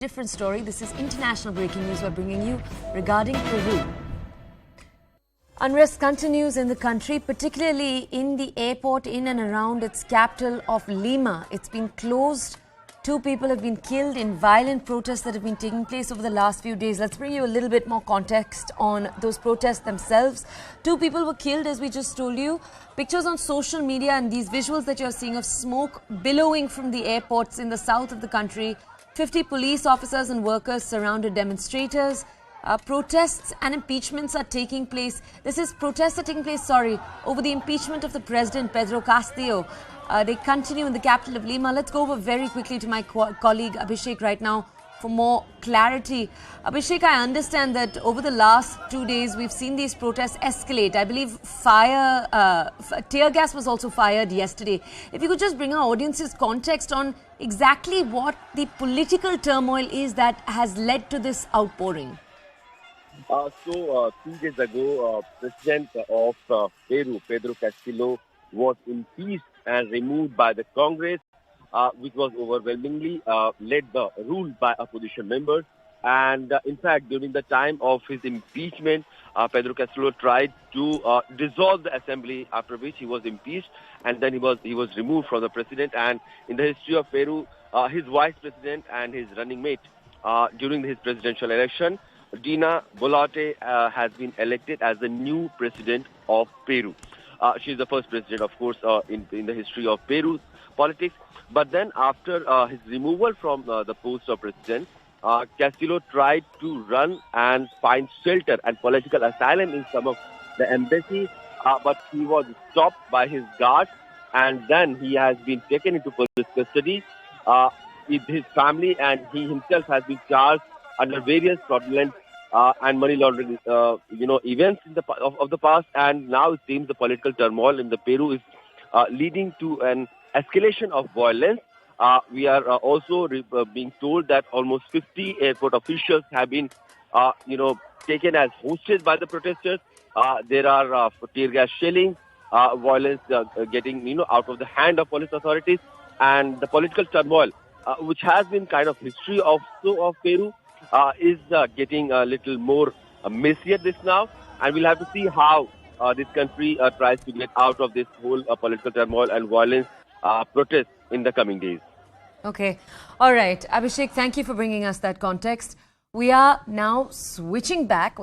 Different story. This is international breaking news we're bringing you regarding Peru. Unrest continues in the country, particularly in the airport in and around its capital of Lima. It's been closed. 2 people have been killed in violent protests that have been taking place over the last few days. Let's bring you a little bit more context on those protests themselves. 2 people were killed, as we just told you. Pictures on social media and these visuals that you're seeing of smoke billowing from the airports in the south of the country. 50 police officers and workers surrounded demonstrators. Protests and impeachments are taking place. Protests are taking place, over the impeachment of the President Pedro Castillo. They continue in the capital of Lima. Let's go over very quickly to my colleague Abhishek right now for more clarity. Abhishek, I understand that over the last 2 days, we've seen these protests escalate. I believe tear gas was also fired yesterday. If you could just bring our audience's context on exactly what the political turmoil is that has led to this outpouring. 2 days ago, President of Peru, Pedro Castillo, was impeached and removed by the Congress, which was overwhelmingly ruled by opposition members. And in fact, during the time of his impeachment, Pedro Castillo tried to dissolve the assembly, after which he was impeached, and then he was removed from the president. And in the history of Peru, his vice president and his running mate during his presidential election, Dina Boluarte, has been elected as the new president of Peru. She is the first president, of course, in the history of Peru's politics. But then after his removal from the post of president, Castillo tried to run and find shelter and political asylum in some of the embassies, but he was stopped by his guards, and then he has been taken into police custody. His family and he himself has been charged under various fraudulent and money laundering, events of the past, and now it seems the political turmoil in the Peru is leading to an escalation of violence. We are also being told that almost 50 airport officials have been, taken as hostages by the protesters. There are tear gas shelling, violence getting, out of the hand of police authorities, and the political turmoil, which has been kind of history of Peru, is getting a little more messier this now, and we'll have to see how this country tries to get out of this whole political turmoil and violence protest in the coming days. Okay. All right. Abhishek, thank you for bringing us that context. We are now switching back.